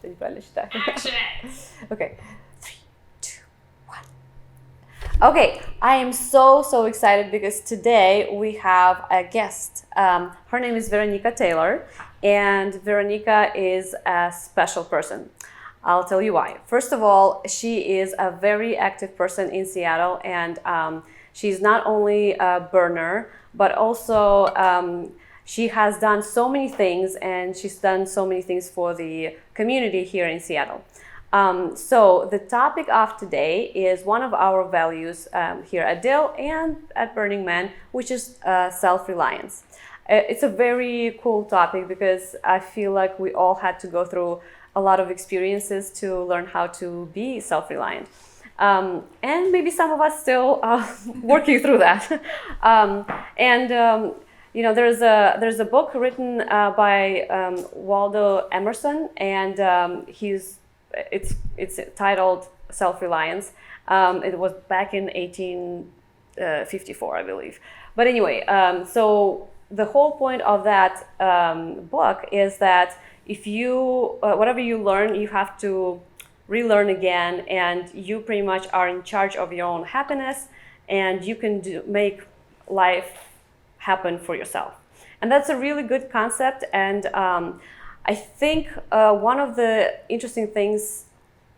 что неправильно считаю. Okay. 3, 2, 1. Okay, I am so excited because today we have a guest. Her name is Veronika Taylor, and Veronika is a special person. I'll tell you why. First of all, she is a very active person in Seattle, and she's not only a burner, but also she has done so many things, and she's done so many things for the community here in Seattle. So the topic of today is one of our values here at Dill and at Burning Man, which is self-reliance. It's a very cool topic because I feel like we all had to go through a lot of experiences to learn how to be self-reliant. And maybe some of us still working through that. You know, there's a book written by Waldo Emerson, and it's titled Self-Reliance. It was back in 1854, I believe. But anyway, so the whole point of that book is that if you whatever you learn, you have to relearn again, and you pretty much are in charge of your own happiness, and you can make life happen for yourself. And that's a really good concept, and I think one of the interesting things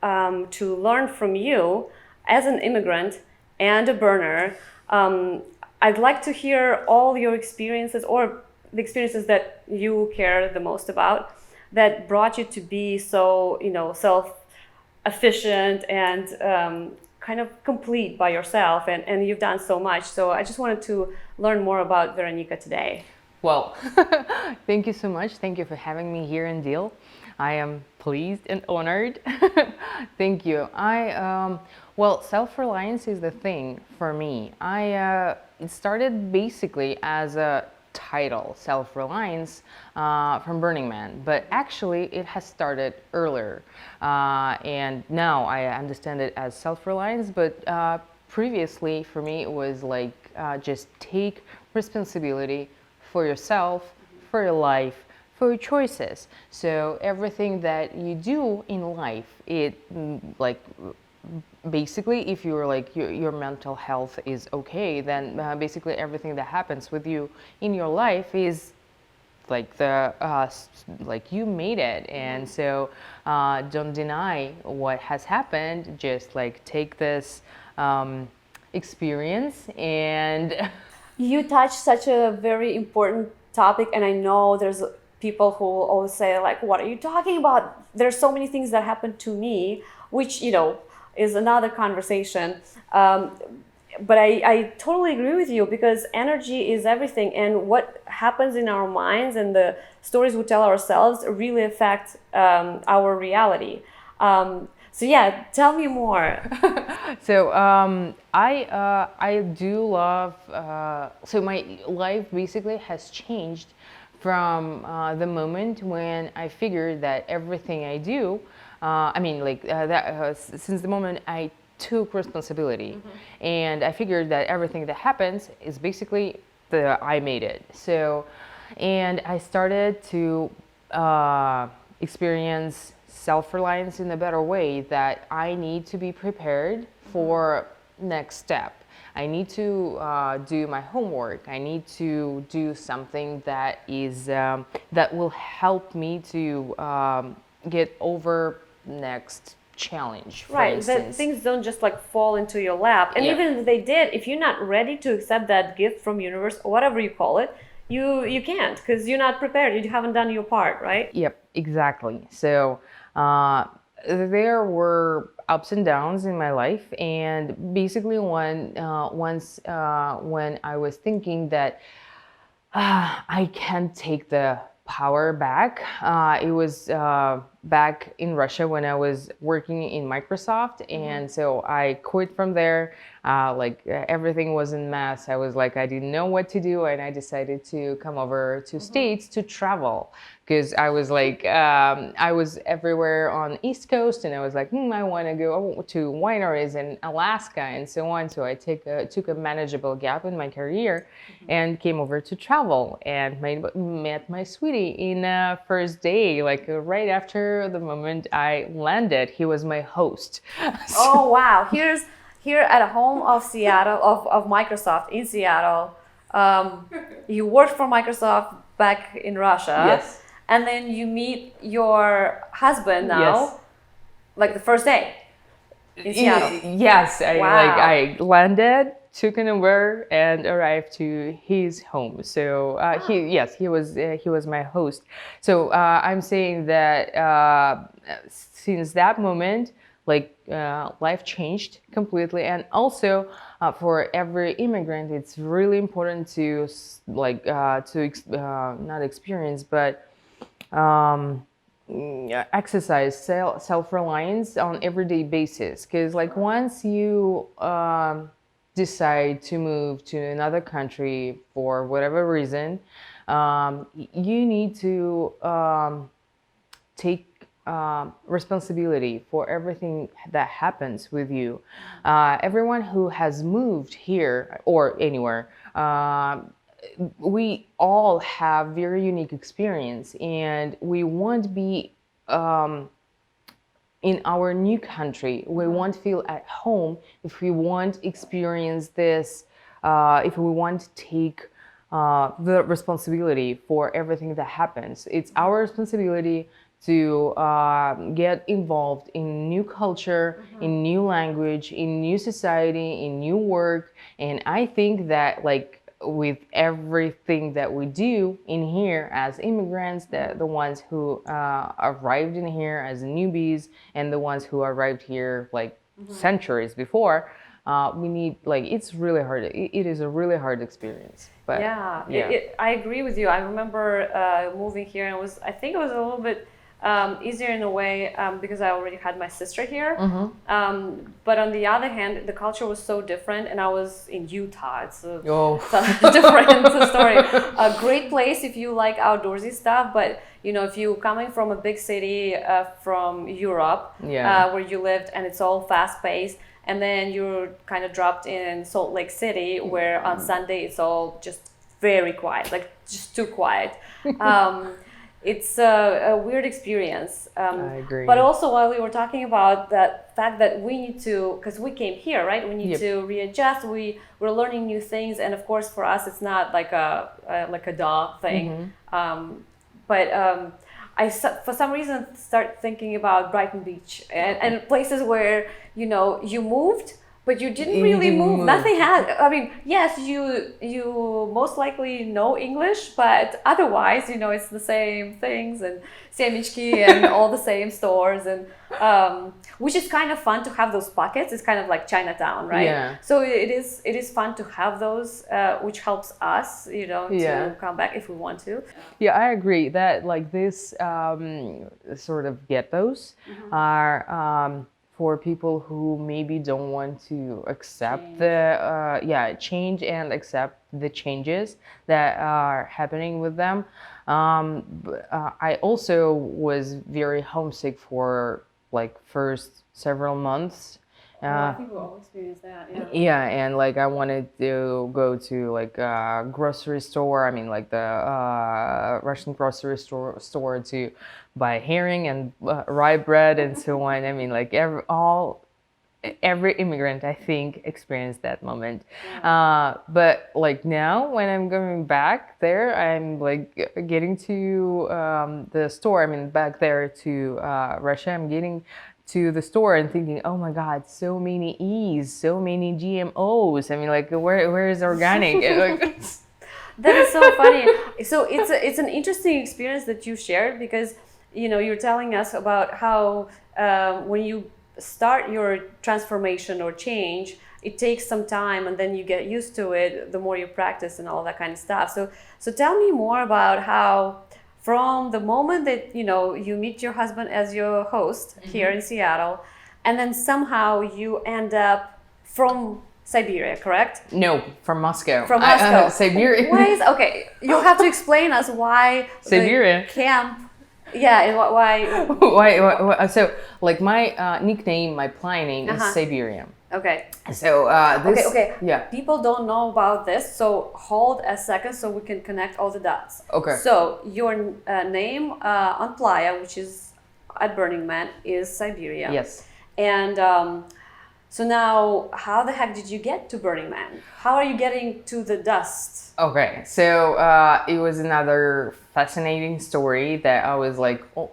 to learn from you as an immigrant and a burner, I'd like to hear all your experiences, or the experiences that you care the most about, that brought you to be so, you know, self-efficient and kind of complete by yourself, and you've done so much. So I just wanted to learn more about Veronika today. Well, thank you so much. Thank you for having me here in Dill. I am pleased and honored. Thank you. Well, self-reliance is the thing for me. It started basically as a title, Self-Reliance, from Burning Man, but actually it has started earlier, and now I understand it as self-reliance, but previously for me it was like just take responsibility for yourself, for your life, for your choices. So everything that you do in life, it like basically, if you're like your mental health is okay, then basically everything that happens with you in your life is like like you made it. And so don't deny what has happened. Just like take this experience. And you touched such a very important topic, and I know there's people who always say like, what are you talking about? There's so many things that happened to me, which, you know, is another conversation. But I totally agree with you, because energy is everything, and what happens in our minds and the stories we tell ourselves really affect our reality. So yeah, tell me more. So I do love, so my life basically has changed from the moment when I figured that everything I do, since the moment I took responsibility, and I figured that everything that happens is basically I made it. So, and I started to experience self-reliance in a better way, that I need to be prepared for next step. I need to do my homework. I need to do something that is that will help me to get over next challenge, for right, instance. that things don't just like fall into your lap, and even if they did, if you're not ready to accept that gift from universe, or whatever you call it, you can't, because you're not prepared, you haven't done your part, right? Yep, exactly. So there were ups and downs in my life, and basically once when I was thinking that I can't take the power back, it was back in Russia when I was working in Microsoft, and so I quit from there. Everything was in mess. I was like, I didn't know what to do, and I decided to come over to States to travel, because I was like, I was everywhere on East Coast, and I was like, I want to go to wineries in Alaska and so on. So I took a manageable gap in my career and came over to travel, and met my sweetie in first day, like right after after the moment I landed, he was my host. Oh wow! Here at a home of Seattle of Microsoft in Seattle. You worked for Microsoft back in Russia. Yes. And then you meet your husband now, Yes. like the first day in Seattle. Yes, Wow. I landed, took an Uber, and arrived to his home. So he was my host. So I'm saying that since that moment, life changed completely, and also for every immigrant, it's really important to not experience, but exercise self-reliance on everyday basis, because like once you decide to move to another country for whatever reason, you need to take responsibility for everything that happens with you. Everyone who has moved here or anywhere, we all have very unique experience, and we won't be in our new country. We won't feel at home if we won't experience this, if we won't take the responsibility for everything that happens. It's our responsibility to get involved in new culture, in new language, in new society, in new work. And I think that with everything that we do in here as immigrants, the ones who arrived in here as newbies and the ones who arrived here centuries before, we need it's really hard. It is a really hard experience. But I agree with you. I remember moving here, and I think it was a little bit easier in a way because I already had my sister here. But on the other hand, the culture was so different, and I was in Utah. It's a different story. A great place if you like outdoorsy stuff, but if you're coming from a big city from Europe, where you lived, and it's all fast-paced, and then you're kind of dropped in Salt Lake City, where on Sunday it's all just very quiet, just too quiet. It's a weird experience. I agree. But also, while we were talking about that fact that we need to, because we came here, right? We need to readjust. We're learning new things, and of course, for us, it's not like a duh thing. But I, for some reason, start thinking about Brighton Beach and places where you moved, but you didn't really move. Nothing had. I mean, yes, you most likely know English, but otherwise, it's the same things and semichki and all the same stores, and which is kind of fun to have those pockets. It's kind of like Chinatown, right? Yeah. So it is fun to have those, which helps us, to come back if we want to. Yeah, I agree that this sort of ghettos are. For people who maybe don't want to accept change and accept the changes that are happening with them. I also was very homesick for first several months. I think we all experienced that. Yeah, and I wanted to go to a grocery store. I mean, the Russian grocery store to buy herring and rye bread and so on. I mean, every immigrant, I think, experienced that moment. But now, when I'm going back there, I'm getting to the store. I mean, back there to Russia, I'm getting to the store and thinking, oh my God, so many E's, so many GMOs. I mean, where is organic? That is so funny. So it's an interesting experience that you shared, because you're telling us about how when you start your transformation or change, it takes some time, and then you get used to it the more you practice and all that kind of stuff. So tell me more about how, from the moment that you meet your husband as your host here in Seattle, and then somehow you end up from Siberia, correct? No, from Moscow. From Moscow. Siberia. Why is okay? You have to explain us why Siberia the camp. Yeah, and why? Why? So, my nickname, my play name is Siberian. Okay. So this. Okay. Yeah. People don't know about this, so hold a second so we can connect all the dots. Okay. So your name on Playa, which is at Burning Man is Siberia. Yes. And so now, how the heck did you get to Burning Man? How are you getting to the dust? Okay, so it was another fascinating story that I was like, oh,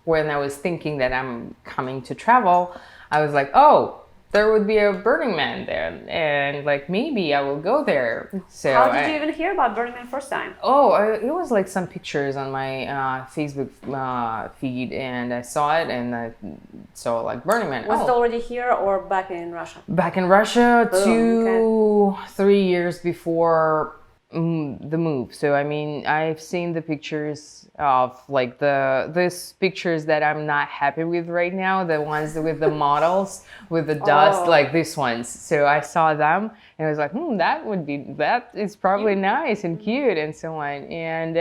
when I was thinking that I'm coming to travel, I was like, oh, there would be a Burning Man there, and like maybe I will go there. So how did you even hear about Burning Man first time? It was like some pictures on my Facebook feed, and I saw it, and I saw like Burning Man. Was it already here or back in Russia? Back in Russia, Boom, 3 years before the move. So I mean, I've seen the pictures of like these pictures that I'm not happy with right now, the ones with the models with the dust, like these ones. So I saw them and I was like, that is probably nice and cute and so on. And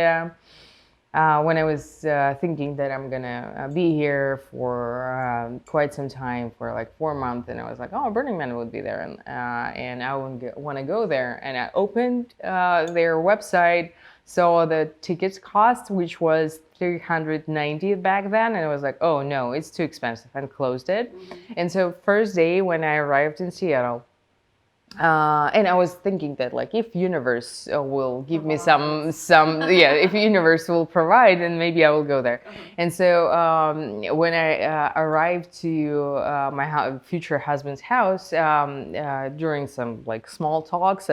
when I was thinking that I'm gonna be here for quite some time, for like 4 months, and I was like, oh, Burning Man would be there, and I would want to go there. And I opened their website, saw the tickets cost, which was $390 back then, and I was like, oh no, it's too expensive, and closed it. And so first day when I arrived in Seattle, and I was thinking that like if universe will give me some if universe will provide, then maybe I will go there. And so when I arrived to my future husband's house, during some like small talks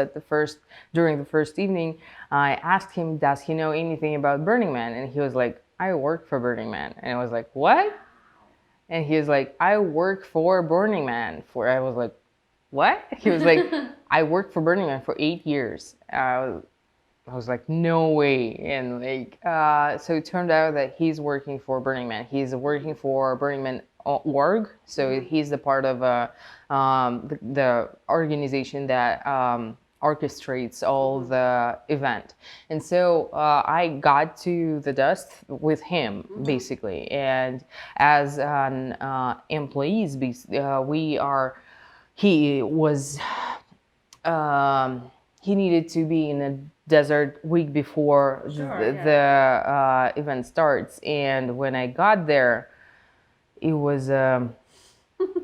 during the first evening, I asked him, does he know anything about Burning Man? And he was like, I work for Burning Man. And I was like, what? And he was like, I work for Burning Man. I was like, what? He was like, I worked for Burning Man for 8 years. I was like, no way. And like, so it turned out that he's working for Burning Man. He's working for Burning Man org. So he's the part of the organization that orchestrates all the event. And so I got to the dust with him, basically. And as an employees, he was he needed to be in a desert week before the event starts. And when I got there, it was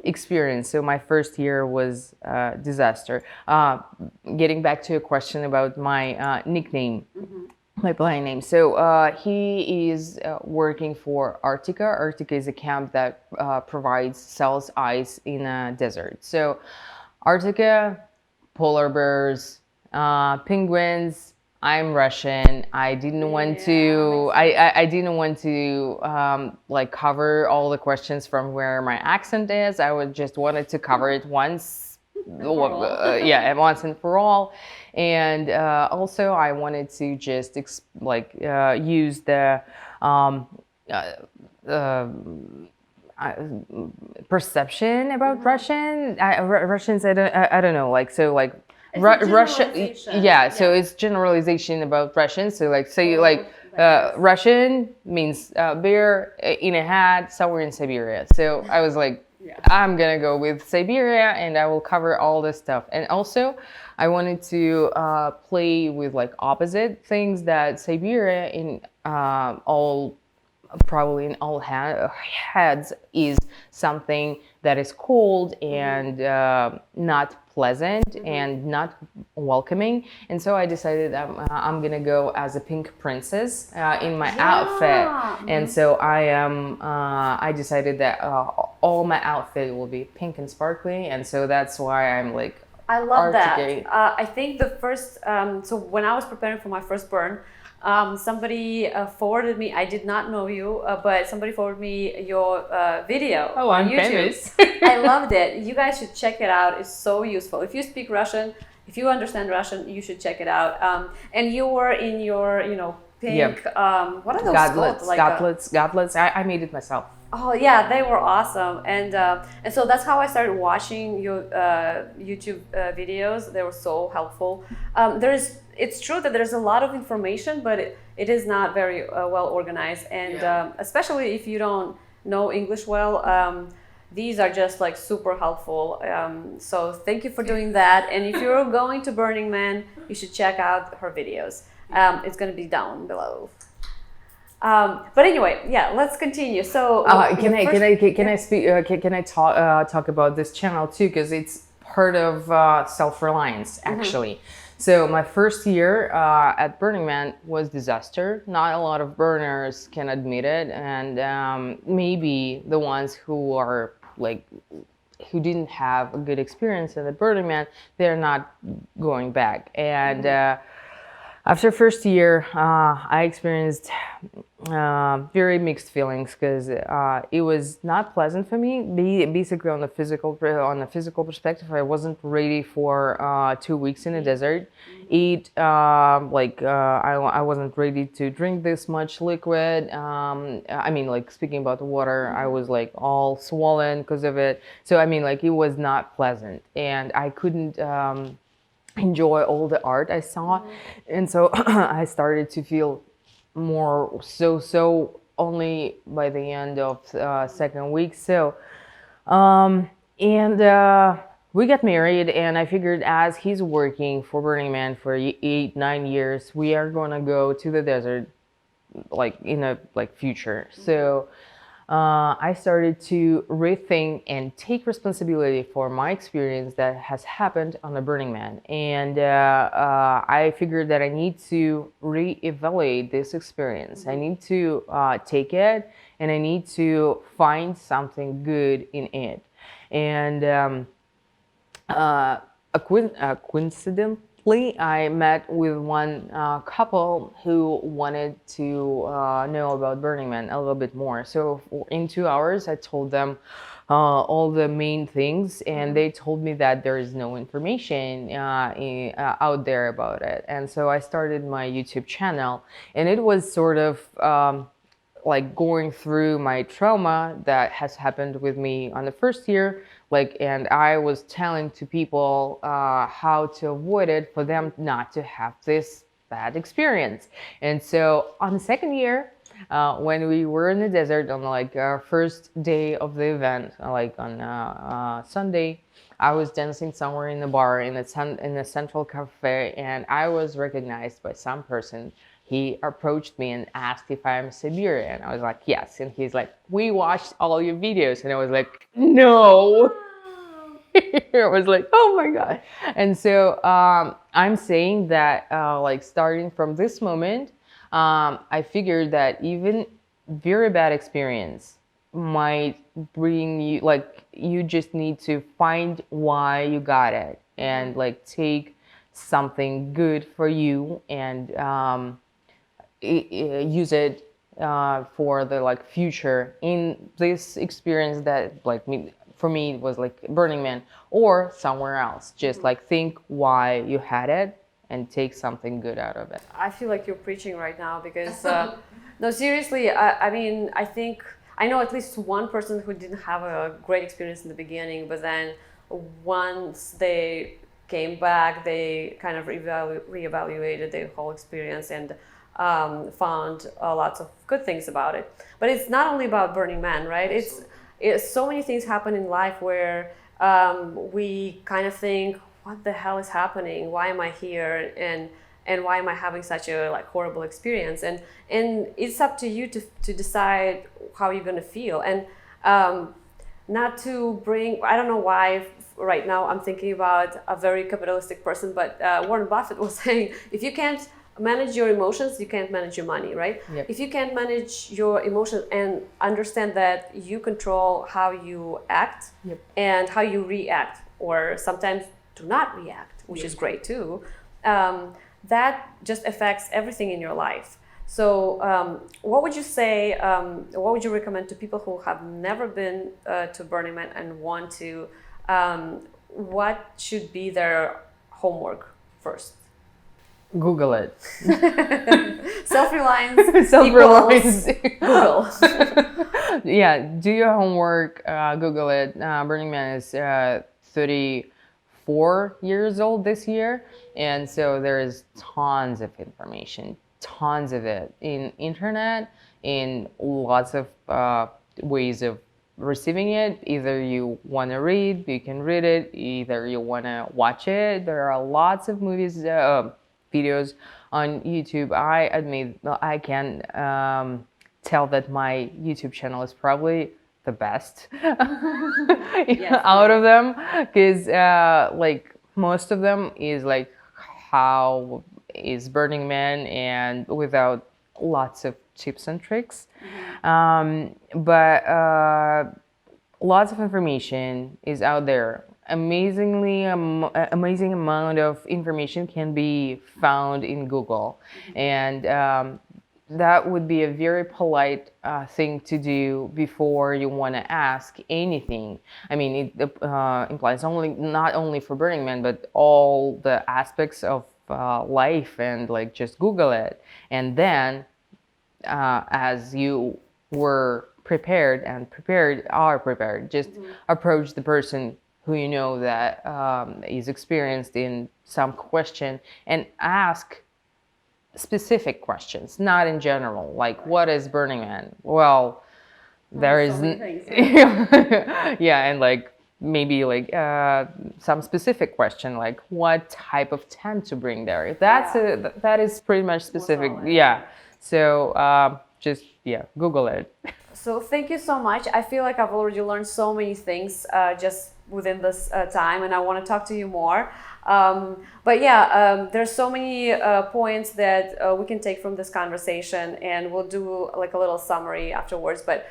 experience. So my first year was disaster. Getting back to a question about my nickname, my blind name. So he is working for Arctica. Arctica is a camp that sells ice in a desert. So Arctica, polar bears, penguins. I'm Russian. I didn't want to. I didn't want to like cover all the questions from where my accent is. I just wanted to cover it once. Once and for all. And also I wanted to just use the perception about Russians. I don't know, like, so like Russia, so it's generalization about Russians. So like say Russian means bear in a hat somewhere in Siberia. So I was like, I'm gonna go with Siberia and I will cover all this stuff. And also I wanted to play with like opposite things that Siberia in probably in all heads is something that is cold and not pleasant and not welcoming. And so I decided I'm gonna go as a pink princess in my outfit. And so I decided that all my outfit will be pink and sparkly. And so that's why I'm like, I love that. I think the first, so when I was preparing for my first burn, somebody forwarded me, I did not know you, but somebody forwarded me your video on YouTube. Famous. I loved it. You guys should check it out. It's so useful. If you speak Russian, if you understand Russian, you should check it out. And you were in your, pink, what are those called? Gauntlets. I made it myself. Oh yeah, they were awesome, and so that's how I started watching your YouTube videos. They were so helpful. It's true that there's a lot of information, but it is not very well organized, and especially if you don't know English well, these are just like super helpful. So thank you for doing that. And if you're going to Burning Man, you should check out her videos. It's going to be down below. But anyway, yeah, let's continue. So, Can I talk about this channel too? Because it's part of Self-Reliance, actually. So my first year at Burning Man was disaster. Not a lot of burners can admit it, and maybe the ones who are like who didn't have a good experience at the Burning Man, they're not going back. And after first year, I experienced very mixed feelings because it was not pleasant for me. Basically, on the physical perspective, I wasn't ready for 2 weeks in the desert. I wasn't ready to drink this much liquid. I mean, like speaking about the water, I was like all swollen because of it. So I mean, like it was not pleasant, and I couldn't enjoy all the art I saw, and so I started to feel more so only by the end of second week. So and we got married, and I figured as he's working for Burning Man for 8-9 years, we are gonna go to the desert like in a future. So I started to rethink and take responsibility for my experience that has happened on the Burning Man. And I figured that I need to reevaluate this experience. I need to take it, and I need to find something good in it. And coincidentally, I met with one couple who wanted to know about Burning Man a little bit more. So in 2 hours, I told them all the main things, and they told me that there is no information out there about it. And so I started my YouTube channel, and it was sort of like going through my trauma that has happened with me on the first year, and I was telling to people how to avoid it for them not to have this bad experience. And so on the second year, when we were in the desert on our first day of the event, on Sunday, I was dancing somewhere in the bar in the central cafe, and I was recognized by some person. He approached me and asked if I'm Siberian. I was like, yes. And he's like, we watched all your videos. And I was like, no. I was like, oh my God. And so I'm saying that starting from this moment, I figured that even very bad experience might bring you, you just need to find why you got it and take something good for you and use it for the future in this experience that for me it was Burning Man or somewhere else. Just think why you had it and take something good out of it. I feel like you're preaching right now because no, seriously, I mean, I know at least one person who didn't have a great experience in the beginning, but then once they came back, they kind of reevaluated their whole experience and found lots of good things about it. But it's not only about Burning Man, right? It's so many things happen in life where we kind of think, what the hell is happening? Why am I here? And why am I having such a horrible experience? And it's up to you to decide how you're gonna feel. And not to bring, I don't know why right now I'm thinking about a very capitalistic person, but Warren Buffett was saying, if you can't manage your emotions, you can't manage your money, right? Yep. If you can't manage your emotions and understand that you control how you act yep. and how you react, or sometimes do not react, which is great too, that just affects everything in your life. So what would you say, what would you recommend to people who have never been to Burning Man and want to, what should be their homework first? Google it. Self-reliance. Self-reliance. Google. Yeah, do your homework. Google it. Burning Man is 34 years old this year, and so there is tons of information, tons of it in internet, in lots of ways of receiving it. Either you want to read, you can read it. Either you want to watch it. There are lots of videos on YouTube. I admit I can tell that my YouTube channel is probably the best Yes, out of them, because like most of them is like how is Burning Man, and without lots of tips and tricks. But lots of information is out there. Amazing amount of information can be found in Google, and that would be a very polite thing to do before you want to ask anything. I mean, it implies not only for Burning Man, but all the aspects of life, and like just Google it, and then as you were prepared and are prepared, just approach the person who you know that is experienced in some question, and ask specific questions, not in general, like what is Burning Man? Well, there is so many things, yeah, and like maybe like some specific question, like what type of tent to bring there. That is pretty much specific. Yeah. So just Google it. So thank you so much. I feel like I've already learned so many things just within this time, and I want to talk to you more. But yeah, there's so many points that we can take from this conversation, and we'll do like a little summary afterwards. But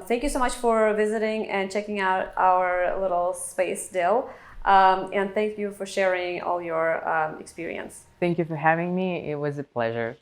thank you so much for visiting and checking out our little space, Dill. And thank you for sharing all your experience. Thank you for having me. It was a pleasure.